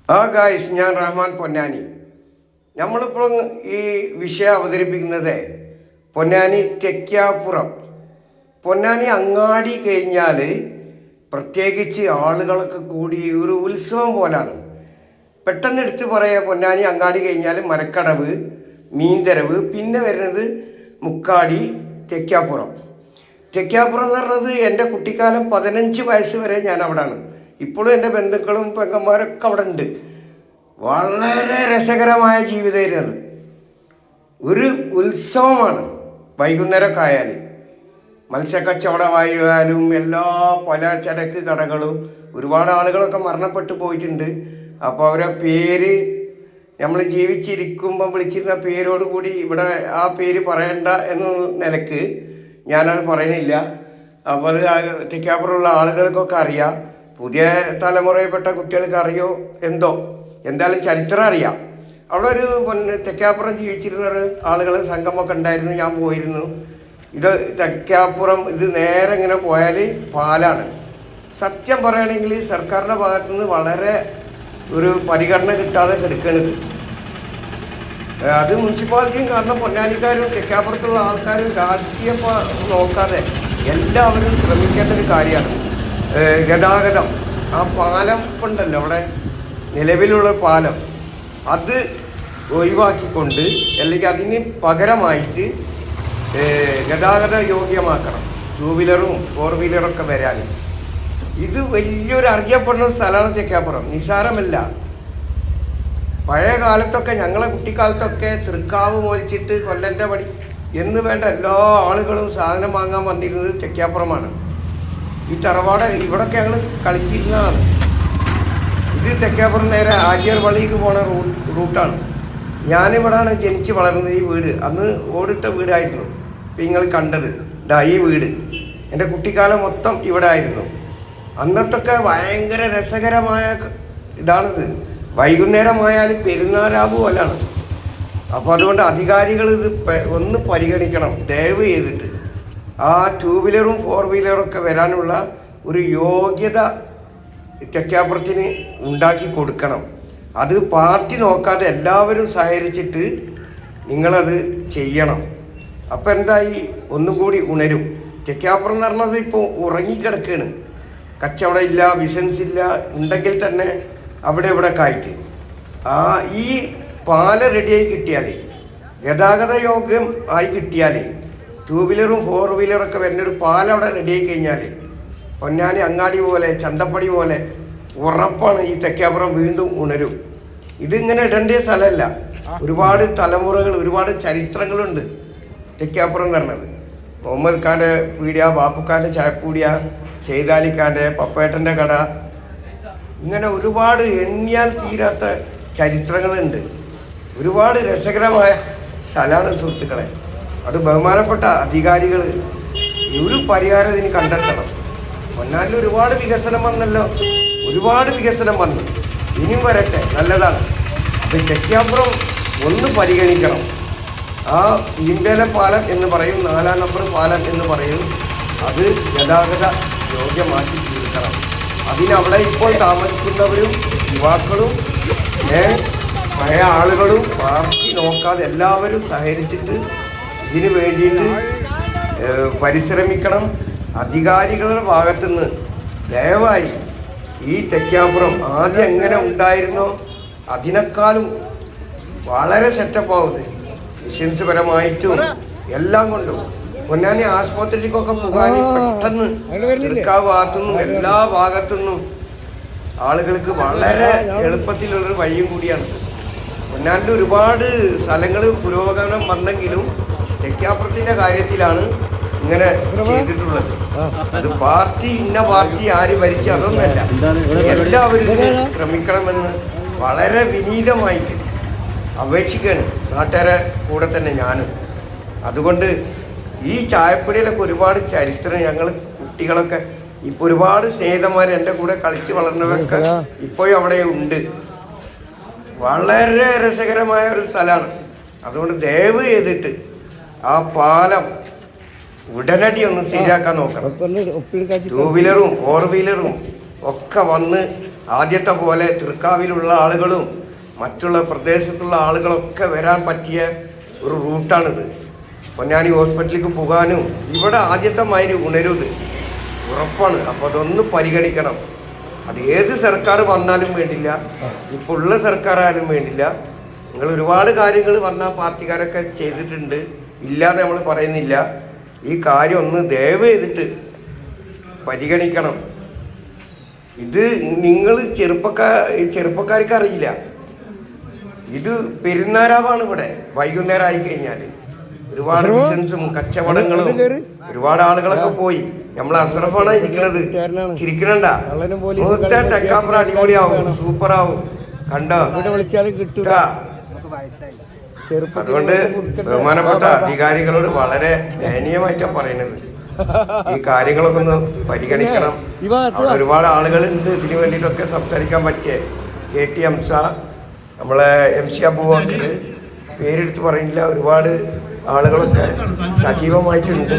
Guys, ഞാൻ റഹ്മാൻ പൊന്നാനി. നമ്മളിപ്പോൾ ഈ വിഷയം അവതരിപ്പിക്കുന്നത് പൊന്നാനി തെക്കാപ്പുറം. പൊന്നാനി അങ്ങാടി കഴിഞ്ഞാൽ പ്രത്യേകിച്ച് ആളുകളൊക്കെ കൂടി ഒരു ഉത്സവം പോലാണ്. പെട്ടെന്ന് എടുത്ത് പറയുക, പൊന്നാനി അങ്ങാടി കഴിഞ്ഞാൽ മരക്കടവ്, മീൻതരവ്, പിന്നെ വരുന്നത് മുക്കാടി, തെക്കാപ്പുറം. തെക്കാപ്പുറം എന്ന് പറഞ്ഞത് എൻ്റെ കുട്ടിക്കാലം 15 വയസ്സ് വരെ ഞാൻ അവിടെയാണ്. ഇപ്പോഴും എൻ്റെ ബന്ധുക്കളും പെങ്ങന്മാരൊക്കെ അവിടെ ഉണ്ട്. വളരെ രസകരമായ ജീവിതമായിരുന്നു അത്. ഒരു ഉത്സവമാണ്. വൈകുന്നേരമൊക്കെ ആയാൽ മത്സ്യക്കച്ചവടമായാലും എല്ലാ പലചരക്ക് കടകളും, ഒരുപാട് ആളുകളൊക്കെ മരണപ്പെട്ടു പോയിട്ടുണ്ട്. അപ്പോൾ അവരെ പേര് നമ്മൾ ജീവിച്ചിരിക്കുമ്പം വിളിച്ചിരുന്ന പേരോട് കൂടി ഇവിടെ ആ പേര് പറയണ്ട എന്ന നിലക്ക് ഞാനത് പറയുന്നില്ല. അപ്പോൾ അത് തെക്കാപ്പുറമുള്ള ആളുകൾക്കൊക്കെ അറിയാം. പുതിയ തലമുറയിൽപ്പെട്ട കുട്ടികൾക്ക് അറിയോ എന്തോ, എന്തായാലും ചരിത്രം അറിയാം. അവിടെ ഒരു തെക്കാപ്പുറം ജീവിച്ചിരുന്ന ആളുകൾ സംഘമൊക്കെ ഉണ്ടായിരുന്നു. ഞാൻ പോയിരുന്നു. ഇത് തെക്കാപ്പുറം, ഇത് നേരെ ഇങ്ങനെ പോയാൽ പാലാണ്. സത്യം പറയുകയാണെങ്കിൽ സർക്കാരിൻ്റെ ഭാഗത്തുനിന്ന് വളരെ ഒരു പരിഗണന കിട്ടാതെ കിടക്കണത്. അത് മുനിസിപ്പാലിറ്റിയും, കാരണം പൊന്നാനിക്കാരും തെക്കാപ്പുറത്തുള്ള ആൾക്കാരും രാഷ്ട്രീയം നോക്കാതെ എല്ലാവരും ശ്രമിക്കേണ്ട ഒരു കാര്യമാണ് ഗതാഗതം. ആ പാലം ഉണ്ടല്ലോ അവിടെ, നിലവിലുള്ള പാലം, അത് ഒഴിവാക്കിക്കൊണ്ട് അല്ലെങ്കിൽ അതിന് പകരമായിട്ട് ഗതാഗത യോഗ്യമാക്കണം. 2 വീലറും 4 വീലറൊക്കെ വരാൻ. ഇത് വലിയൊരു അറിയപ്പെടുന്ന സ്ഥലമാണ് തെക്കാപ്പുറം, നിസാരമല്ല. പഴയ കാലത്തൊക്കെ, ഞങ്ങളെ കുട്ടിക്കാലത്തൊക്കെ തൃക്കാവ് മോലിച്ചിട്ട് കൊല്ലൻ്റെ പടി എന്ന് വേണ്ട എല്ലാ ആളുകളും സാധനം വാങ്ങാൻ വന്നിരുന്നത് തെക്കാപ്പുറമാണ്. ഈ തറവാട് ഇവിടൊക്കെ ഞങ്ങൾ കളിച്ചിരുന്നതാണ്. ഇത് തെക്കാപ്പുറം നേരെ ആചാർ പള്ളിക്ക് പോണ റൂട്ടാണ്. ഞാനിവിടാണ് ജനിച്ച് വളർന്നത്. ഈ വീട് അന്ന് ഓടിട്ട വീടായിരുന്നു. ഇപ്പം നിങ്ങൾ കണ്ടത് ഈ വീട്. എൻ്റെ കുട്ടിക്കാലം മൊത്തം ഇവിടെ ആയിരുന്നു. അന്നത്തൊക്കെ ഭയങ്കര രസകരമായ ഇതാണിത്. വൈകുന്നേരമായാൽ പെരുന്നാരാവ് പോലാണ്. അപ്പോൾ അതുകൊണ്ട് അധികാരികൾ ഇത് ഒന്ന് പരിഗണിക്കണം ദയവ് ചെയ്തിട്ട്. ആ 2 വീലറും 4 വീലറൊക്കെ വരാനുള്ള ഒരു യോഗ്യത തെക്കാപ്പുറത്തിന് ഉണ്ടാക്കി കൊടുക്കണം. അത് പാർട്ടി നോക്കാതെ എല്ലാവരും സഹകരിച്ചിട്ട് നിങ്ങളത് ചെയ്യണം. അപ്പം എന്തായി, ഒന്നും കൂടി ഉണരും. തെക്കാപ്പുറം എന്ന് പറഞ്ഞത് ഇപ്പോൾ ഉറങ്ങിക്കിടക്കുകയാണ്. കച്ചവടം ഇല്ല, ബിസിനസ് ഇല്ല, ഉണ്ടെങ്കിൽ തന്നെ അവിടെ ഇവിടെ കായ്ക്ക്. ഈ പാല് റെഡിയായി കിട്ടിയാൽ, ഗതാഗത യോഗ്യം ആയി കിട്ടിയാൽ, 2 വീലറും 4 വീലറൊക്കെ വരുന്നൊരു പാലവിടെ റെഡിയായി കഴിഞ്ഞാൽ പൊന്നാനി അങ്ങാടി പോലെ, ചന്തപ്പടി പോലെ ഉറപ്പാണ് ഈ തെക്കാപ്പുറം വീണ്ടും ഉണരും. ഇതിങ്ങനെ ഇടേണ്ട സ്ഥലമല്ല. ഒരുപാട് തലമുറകൾ, ഒരുപാട് ചരിത്രങ്ങളുണ്ട് തെക്കാപ്പുറം എന്ന് പറഞ്ഞത്. മുഹമ്മദ് ഖാൻ്റെ പീടിയ, ബാപ്പുഖാൻ്റെ ചായപ്പൂടിയ, സെയ്താലിഖാൻ്റെ, പപ്പേട്ടൻ്റെ കട, ഇങ്ങനെ ഒരുപാട് എണ്ണിയാൽ തീരാത്ത ചരിത്രങ്ങളുണ്ട്. ഒരുപാട് രസകരമായ സ്ഥലമാണ് സുഹൃത്തുക്കളെ. അത് ബഹുമാനപ്പെട്ട അധികാരികൾ ഒരു പരിഹാരം ഇതിന് കണ്ടെത്തണം. പൊന്നാനിൽ ഒരുപാട് വികസനം വന്നല്ലോ, ഒരുപാട് വികസനം വന്നു. ഇനിയും വരട്ടെ, നല്ലതാണ്. അപ്പം തെക്കാപ്പുറം ഒന്ന് പരിഗണിക്കണം. ആ ഈമ്പേല പാലം എന്ന് പറയും, 4-ാം നമ്പർ പാലം എന്ന് പറയും, അത് ഗതാഗത യോഗ്യമാക്കി തീർക്കണം. അതിനവിടെ ഇപ്പോൾ താമസിക്കുന്നവരും യുവാക്കളും പഴയ ആളുകളും പാർട്ടി നോക്കാതെ എല്ലാവരും സഹകരിച്ചിട്ട് ഇതിനു വേണ്ടിയിട്ട് പരിശ്രമിക്കണം. അധികാരികളുടെ ഭാഗത്തുനിന്ന് ദയവായി ഈ തെക്കാപ്പുറം ആദ്യം എങ്ങനെ ഉണ്ടായിരുന്നോ അതിനേക്കാളും വളരെ സെറ്റപ്പാവുന്നത്, ബിസിനസ് പരമായിട്ടും എല്ലാം കൊണ്ടും. പൊന്നാനി ആശുപത്രിക്കൊക്കെ പോകാൻ പെട്ടെന്ന് തൃക്കാവ് ഭാഗത്തുനിന്നും എല്ലാ ഭാഗത്തുനിന്നും ആളുകൾക്ക് വളരെ എളുപ്പത്തിലുള്ളൊരു വഴിയും കൂടിയാണ്. പൊന്നാനിൽ ഒരുപാട് സ്ഥലങ്ങൾ പുരോഗമനം വന്നെങ്കിലും തെക്കാപ്പുറത്തിൻ്റെ കാര്യത്തിലാണ് ഇങ്ങനെ ചെയ്തിട്ടുള്ളത്. അത് പാർട്ടി, ഇന്ന പാർട്ടി ആര് ഭരിച്ച് അതൊന്നല്ല. എല്ലാവരും ഇതിന് ശ്രമിക്കണമെന്ന് വളരെ വിനീതമായിട്ട് അപേക്ഷിക്കുകയാണ്, നാട്ടുകാരെ കൂടെ തന്നെ ഞാനും. അതുകൊണ്ട് ഈ ചായപ്പൊടിയിലൊക്കെ ഒരുപാട് ചരിത്രം, ഞങ്ങൾ കുട്ടികളൊക്കെ ഇപ്പോൾ ഒരുപാട് സ്നേഹിതന്മാർ എൻ്റെ കൂടെ കളിച്ച് വളർന്നവരൊക്കെ ഇപ്പോഴും അവിടെ ഉണ്ട്. വളരെ രസകരമായ ഒരു സ്ഥലമാണ്. അതുകൊണ്ട് ദയവ് ചെയ്തിട്ട് ആ പാലം ഉടനടി ഒന്ന് ശരിയാക്കാൻ നോക്കണം. 2 വീലറും 4 വീലറും ഒക്കെ വന്ന് ആദ്യത്തെ പോലെ തൃക്കാവിലുള്ള ആളുകളും മറ്റുള്ള പ്രദേശത്തുള്ള ആളുകളൊക്കെ വരാൻ പറ്റിയ ഒരു റൂട്ടാണിത്. പൊന്നാനി ഹോസ്പിറ്റലിലേക്ക് പോകാനും ഇവിടെ ആദ്യത്തെ മാതിരി ഉണരുത് ഉറപ്പാണ്. അപ്പോൾ അതൊന്ന് പരിഗണിക്കണം. അത് ഏത് സർക്കാർ വന്നാലും വേണ്ടില്ല, ഇപ്പോൾ ഉള്ള സർക്കാരായാലും വേണ്ടില്ല. നിങ്ങൾ ഒരുപാട് കാര്യങ്ങൾ വന്ന പാർട്ടിക്കാരൊക്കെ ചെയ്തിട്ടുണ്ട്, ഇല്ലാതെ നമ്മൾ പറയുന്നില്ല. ഈ കാര്യം ഒന്ന് ദയവ് ചെയ്തിട്ട് പരിഗണിക്കണം. ഇത് നിങ്ങൾ ചെറുപ്പക്കാർക്ക് അറിയില്ല. ഇത് പെരുന്നാരാവാണ് ഇവിടെ. വൈകുന്നേരം ആയി കഴിഞ്ഞാൽ ഒരുപാട് ബിസിനസ്സും കച്ചവടങ്ങളും ഒരുപാട് ആളുകളൊക്കെ പോയി. നമ്മൾ അസ്രഫാണ് ഇരിക്കണത്, ചിരിക്കണണ്ട. മൂത്ത തെക്കാപ്പുറം അടിപൊളിയാവും, സൂപ്പറാവും. കണ്ടോ? അതുകൊണ്ട് ബഹുമാനപ്പെട്ട അധികാരികളോട് വളരെ ദയനീയമായിട്ടാണ് പറയുന്നത്. ഈ കാര്യങ്ങളൊക്കെ ഒന്ന് പരിഗണിക്കണം. അവിടെ ഒരുപാട് ആളുകളുണ്ട് ഇതിനു വേണ്ടിയിട്ടൊക്കെ സംസാരിക്കാൻ പറ്റിയ. KT ഹംസ, നമ്മളെ MC അബൂബക്കർ, പേരെടുത്ത് പറയുന്നില്ല, ഒരുപാട് ആളുകളൊക്കെ സജീവമായിട്ടുണ്ട്.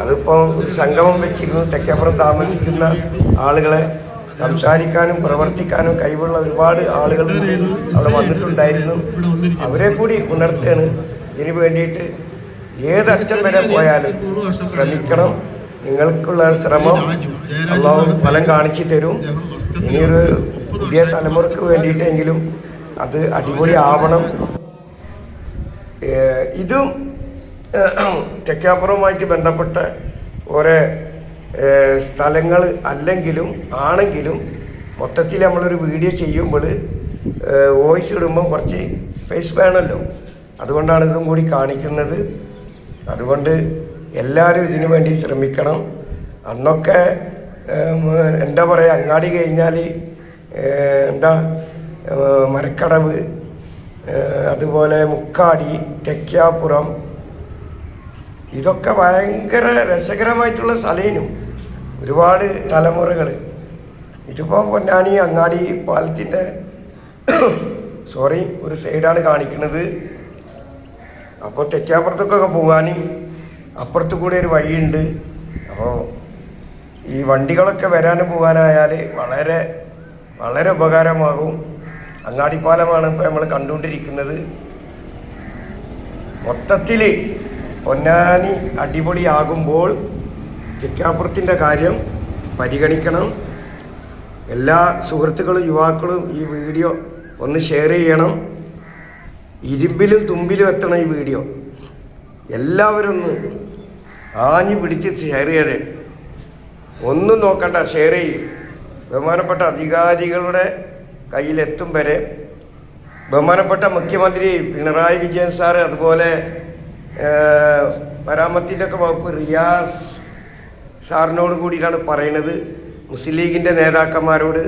അതിപ്പോൾ ഒരു സംഗമം വെച്ചിരുന്നു. തെക്കേപ്പുറം താമസിക്കുന്ന ആളുകളെ സംസാരിക്കാനും പ്രവർത്തിക്കാനും കഴിവുള്ള ഒരുപാട് ആളുകൾ അവിടെ വന്നിട്ടുണ്ടായിരുന്നു. അവരെ കൂടി ഉണർത്തുകയാണ്. ഇതിനു വേണ്ടിയിട്ട് ഏതറ്റം വരെ പോയാലും ശ്രമിക്കണം. നിങ്ങൾക്കുള്ള ശ്രമം അള്ളാഹു ഫലം കാണിച്ചു തരും. ഇനിയൊരു പുതിയ തലമുറക്ക് വേണ്ടിയിട്ടെങ്കിലും അത് അടിപൊളി ആവണം. ഇതും തെക്കാപ്പുറവുമായിട്ട് ബന്ധപ്പെട്ട ഓരോ സ്ഥലങ്ങൾ ആണെങ്കിലും മൊത്തത്തിൽ നമ്മളൊരു വീഡിയോ ചെയ്യുമ്പോൾ വോയിസ് ഇടുമ്പോൾ കുറച്ച് ഫേസ് വേണമല്ലോ. അതുകൊണ്ടാണ് ഇതും കൂടി കാണിക്കുന്നത്. അതുകൊണ്ട് എല്ലാവരും ഇതിനു വേണ്ടി ശ്രമിക്കണം. അന്നൊക്കെ എന്താ പറയുക, അങ്ങാടി കഴിഞ്ഞാൽ മരക്കടവ്, അതുപോലെ മുക്കാടി, തെക്കാപ്പുറം, ഇതൊക്കെ ഭയങ്കര രസകരമായിട്ടുള്ള സ്ഥലേനും ഒരുപാട് തലമുറകൾ. ഇതിപ്പോൾ പൊന്നാനി അങ്ങാടി പാലത്തിൻ്റെ ഒരു സൈഡാണ് കാണിക്കുന്നത്. അപ്പോൾ തെക്കാപ്പുറത്തൊക്കെ പോകാൻ അപ്പുറത്ത് കൂടെ ഒരു വഴിയുണ്ട്. അപ്പോൾ ഈ വണ്ടികളൊക്കെ വരാനും പോകാനായാൽ വളരെ വളരെ ഉപകാരമാകും. അങ്ങാടിപ്പാലമാണ് ഇപ്പോൾ നമ്മൾ കണ്ടുകൊണ്ടിരിക്കുന്നത്. മൊത്തത്തിൽ പൊന്നാനി അടിപൊളിയാകുമ്പോൾ തെക്കാപ്പുറത്തിൻ്റെ കാര്യം പരിഗണിക്കണം. എല്ലാ സുഹൃത്തുക്കളും യുവാക്കളും ഈ വീഡിയോ ഒന്ന് ഷെയർ ചെയ്യണം. ഇരുമ്പിലും തുമ്പിലും എത്തണം ഈ വീഡിയോ. എല്ലാവരും ഒന്ന് ആഞ്ഞു പിടിച്ച് ഷെയർ ചെയ്തേ. ഒന്നും നോക്കണ്ട, ഷെയർ ചെയ്യും. ബഹുമാനപ്പെട്ട അധികാരികളുടെ കയ്യിലെത്തും വരെ ബഹുമാനപ്പെട്ട മുഖ്യമന്ത്രി പിണറായി വിജയൻ സാറ്, അതുപോലെ മരാമത്തിൻ്റെ ഒക്കെ വകുപ്പ് റിയാസ് സാറിനോട് കൂടിയിട്ടാണ് പറയുന്നത്. മുസ്ലിം ലീഗിൻ്റെ നേതാക്കന്മാരോട്,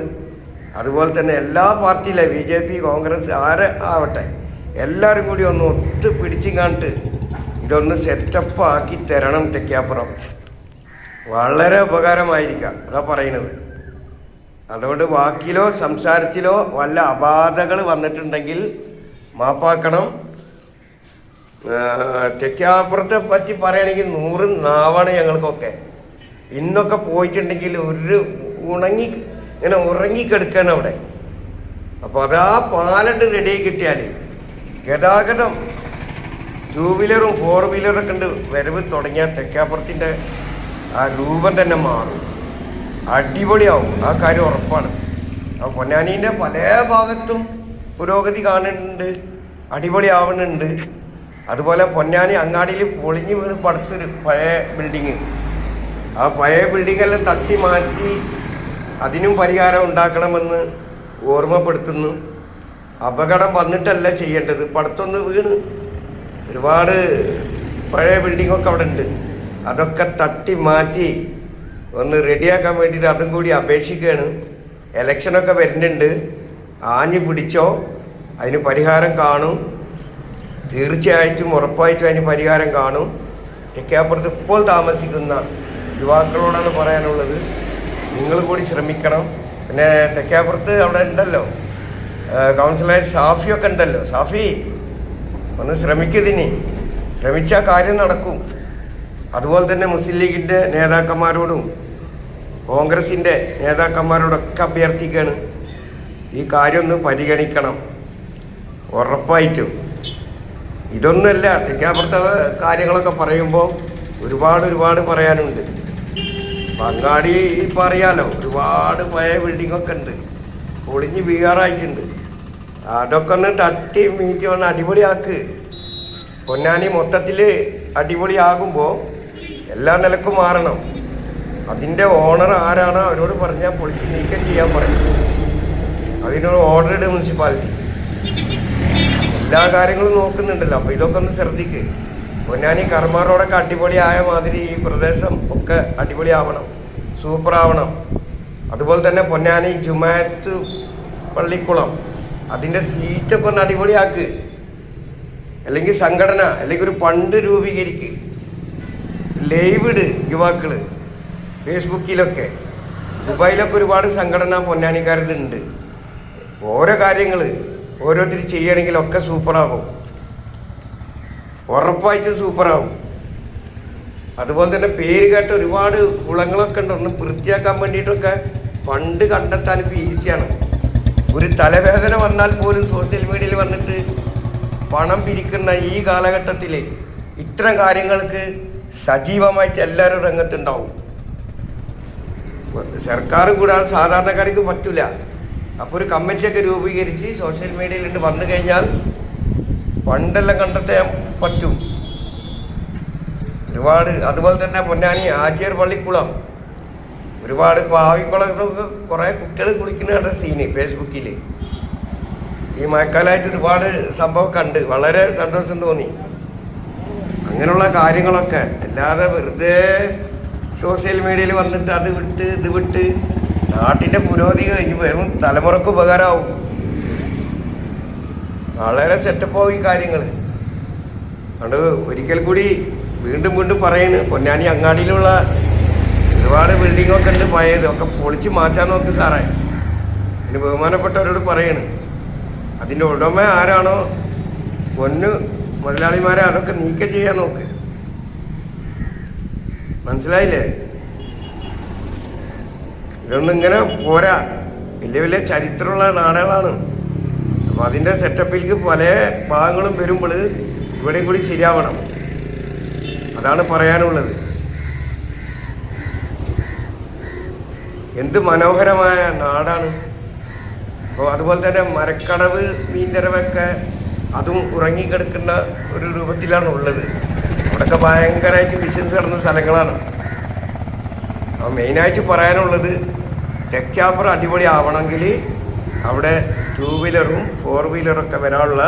അതുപോലെ തന്നെ എല്ലാ പാർട്ടിയിലെ BJP, കോൺഗ്രസ് ആരെ ആവട്ടെ, എല്ലാവരും കൂടി ഒന്ന് ഒത്ത് പിടിച്ചും കണ്ടിട്ട് ഇതൊന്ന് സെറ്റപ്പ് ആക്കി തരണം. തെക്കാപ്പുറം വളരെ ഉപകാരമായിരിക്കാം, അതാ പറയുന്നത്. അതുകൊണ്ട് വാക്കിലോ സംസാരത്തിലോ വല്ല അപാധകൾ വന്നിട്ടുണ്ടെങ്കിൽ മാപ്പാക്കണം. തെക്കാപ്പുറത്തെ പറ്റി പറയുകയാണെങ്കിൽ 100 നാവാണ് ഞങ്ങൾക്കൊക്കെ. ഇന്നൊക്കെ പോയിട്ടുണ്ടെങ്കിൽ ഇങ്ങനെ ഉറങ്ങിക്കെടുക്കുകയാണ് അവിടെ. അപ്പോൾ അതാ പാലണ്ട് റെഡിയായി കിട്ടിയാൽ ഗതാഗതം 2 വീലറും 4 വീലറൊക്കെ ഉണ്ട് വരവ് തുടങ്ങിയാൽ തെക്കാപ്പുറത്തിൻ്റെ ആ രൂപം തന്നെ മാറും, അടിപൊളിയാവും. ആ കാര്യം ഉറപ്പാണ്. അപ്പോൾ പൊന്നാനീൻ്റെ പല ഭാഗത്തും പുരോഗതി കാണുന്നുണ്ട്, അടിപൊളിയാവുന്നുണ്ട്. അതുപോലെ പൊന്നാനി അങ്ങാടിയിൽ പൊളിഞ്ഞ് വീണ് പടുത്തൊരു പഴയ ബിൽഡിങ്, ആ പഴയ ബിൽഡിങ്ങെല്ലാം തട്ടി മാറ്റി അതിനും പരിഹാരം ഉണ്ടാക്കണമെന്ന് ഓർമ്മപ്പെടുത്തുന്നു. അപകടം വന്നിട്ടല്ല ചെയ്യേണ്ടത്, പടുത്തൊന്ന് വീണ് ഒരുപാട് പഴയ ബിൽഡിങ്ങൊക്കെ അവിടെ ഉണ്ട്. അതൊക്കെ തട്ടി മാറ്റി ഒന്ന് റെഡിയാക്കാൻ വേണ്ടിയിട്ട് അതും കൂടി അപേക്ഷിക്കുകയാണ്. ഇലക്ഷനൊക്കെ വരുന്നുണ്ട്, ആഞ്ഞു പിടിച്ചോ, അതിന് പരിഹാരം കാണും. തീർച്ചയായിട്ടും ഉറപ്പായിട്ടും അതിന് പരിഹാരം കാണും. തെക്കാപ്പുറത്ത് ഇപ്പോൾ താമസിക്കുന്ന യുവാക്കളോടാണ് പറയാനുള്ളത്, നിങ്ങൾ കൂടി ശ്രമിക്കണം. പിന്നെ തെക്കാപ്പുറത്ത് അവിടെ ഉണ്ടല്ലോ കൗൺസിലർ സാഫിയൊക്കെ ഉണ്ടല്ലോ, സാഫി ഒന്ന് ശ്രമിക്കതിന്, ശ്രമിച്ചാൽ കാര്യം നടക്കും. അതുപോലെ തന്നെ മുസ്ലിം ലീഗിൻ്റെ നേതാക്കന്മാരോടും കോൺഗ്രസിൻ്റെ നേതാക്കന്മാരോടൊക്കെ അഭ്യർത്ഥിക്കുകയാണ്, ഈ കാര്യം ഒന്ന് പരിഗണിക്കണം ഉറപ്പായിട്ടും. ഇതൊന്നുമല്ല, തെക്കാപ്പുറത്തെ കാര്യങ്ങളൊക്കെ പറയുമ്പോൾ ഒരുപാട് പറയാനുണ്ട്. അങ്ങാടി ഇപ്പം അറിയാലോ, ഒരുപാട് പഴയ ബിൽഡിങ്ങൊക്കെ ഉണ്ട്, പൊളിഞ്ഞ് വീഴാറായിട്ടുണ്ട്. അതൊക്കെ ഒന്ന് തട്ടി മീറ്റി വന്ന് അടിപൊളിയാക്ക്. പൊന്നാനി മൊത്തത്തിൽ അടിപൊളിയാകുമ്പോൾ എല്ലാ നിലക്കും മാറണം. അതിൻ്റെ ഓണർ ആരാണോ അവരോട് പറഞ്ഞാൽ പൊളിച്ച് നീക്കം ചെയ്യാൻ പറയും. അതിനൊരു ഓർഡർ ഇടും മുനിസിപ്പാലിറ്റി. എല്ലാ കാര്യങ്ങളും നോക്കുന്നുണ്ടല്ലോ. അപ്പോൾ ഇതൊക്കെ ഒന്ന് ശ്രദ്ധിക്ക്. പൊന്നാനി കർമ്മ റോഡൊക്കെ അടിപൊളിയായ മാതിരി ഈ പ്രദേശം ഒക്കെ അടിപൊളിയാവണം, സൂപ്പറാവണം. അതുപോലെ തന്നെ പൊന്നാനി ജുമാഅത്ത് പള്ളിക്കുളം അതിൻ്റെ സീറ്റൊക്കെ ഒന്ന് അടിപൊളിയാക്ക്. അല്ലെങ്കിൽ സംഘടന, അല്ലെങ്കിൽ ഒരു ഫണ്ട് രൂപീകരിക്ക്. ലൈവ് ഇട് യുവാക്കൾ ഫേസ്ബുക്കിലൊക്കെ. ദുബായിലൊക്കെ ഒരുപാട് സംഘടന പൊന്നാനിക്കാരതുണ്ട്. ഓരോ കാര്യങ്ങൾ ഓരോരുത്തർ ചെയ്യണമെങ്കിലൊക്കെ സൂപ്പറാകും, ഉറപ്പായിട്ടും സൂപ്പറാകും. അതുപോലെ തന്നെ പേര് കേട്ട ഒരുപാട് കുളങ്ങളൊക്കെ ഉണ്ട്. ഒന്ന് വൃത്തിയാക്കാൻ വേണ്ടിയിട്ടൊക്കെ ഫണ്ട് കണ്ടെത്താൻ ഇപ്പോൾ ഈസിയാണ്. ഒരു തലവേദന വന്നാൽ പോലും സോഷ്യൽ മീഡിയയിൽ വന്നിട്ട് പണം പിരിക്കുന്ന ഈ കാലഘട്ടത്തിൽ ഇത്തരം കാര്യങ്ങൾക്ക് സജീവമായിട്ട് എല്ലാവരും രംഗത്തുണ്ടാവും. സർക്കാർ കൂടാതെ സാധാരണക്കാർക്ക് പറ്റില്ല. അപ്പോൾ ഒരു കമ്മിറ്റിയൊക്കെ രൂപീകരിച്ച് സോഷ്യൽ മീഡിയയിലിട്ട് വന്നു കഴിഞ്ഞാൽ ഫണ്ടെല്ലാം കണ്ടെത്താൻ പറ്റും ഒരുപാട്. അതുപോലെ തന്നെ പൊന്നാനി ആചാർ പള്ളിക്കുളം ഒരുപാട് പാവിക്കുളത്തൊക്കെ കുറേ കുട്ടികൾ കുളിക്കുന്ന സീന് ഫേസ്ബുക്കിൽ ഈ മഴക്കാലമായിട്ട് ഒരുപാട് സംഭവം കണ്ട് വളരെ സന്തോഷം തോന്നി. അങ്ങനെയുള്ള കാര്യങ്ങളൊക്കെ അല്ലാതെ വെറുതെ സോഷ്യൽ മീഡിയയിൽ വന്നിട്ട് അത് വിട്ട് ഇത് വിട്ട് നാട്ടിൻ്റെ പുരോഗതി കഴിഞ്ഞ് വെറും തലമുറക്ക് ഉപകാരമാവും. വളരെ സെറ്റപ്പാവും ഈ കാര്യങ്ങൾ. അതുകൊണ്ട് ഒരിക്കൽ കൂടി വീണ്ടും പറയുന്നു, പൊന്നാനി അങ്ങാടിയിലുള്ള ഒരുപാട് ബിൽഡിങ്ങൊക്കെ ഉണ്ട് പഴയത്, ഒക്കെ പൊളിച്ച് മാറ്റാൻ നോക്ക് സാറേ. അതിന് ബഹുമാനപ്പെട്ടവരോട് പറയണ്, അതിൻ്റെ ഉടമ ആരാണോ പൊന്നു മുതലാളിമാരെ അതൊക്കെ നീക്കം ചെയ്യാൻ നോക്ക്. മനസ്സിലായില്ലേ? ഇതൊന്നും ഇങ്ങനെ പോരാ. വലിയ ചരിത്രമുള്ള നാടുകളാണ്. അപ്പം അതിൻ്റെ സെറ്റപ്പിലേക്ക് പല ഭാഗങ്ങളും വരുമ്പോൾ ഇവിടെയും കൂടി ശരിയാവണം. അതാണ് പറയാനുള്ളത്. എന്ത് മനോഹരമായ നാടാണ്. അപ്പോൾ അതുപോലെ തന്നെ മരക്കടവ് മീൻതരവൊക്കെ അതും ഉറങ്ങിക്കിടക്കുന്ന ഒരു രൂപത്തിലാണ് ഉള്ളത്. അവിടെയൊക്കെ ഭയങ്കരമായിട്ട് ബിസിനസ് നടന്ന സ്ഥലങ്ങളാണ്. അപ്പോൾ മെയിനായിട്ട് പറയാനുള്ളത് തെക്കാപ്പുറം അടിപൊളി ആവണമെങ്കിൽ അവിടെ 2 വീലറും 4 വീലറൊക്കെ വരാനുള്ള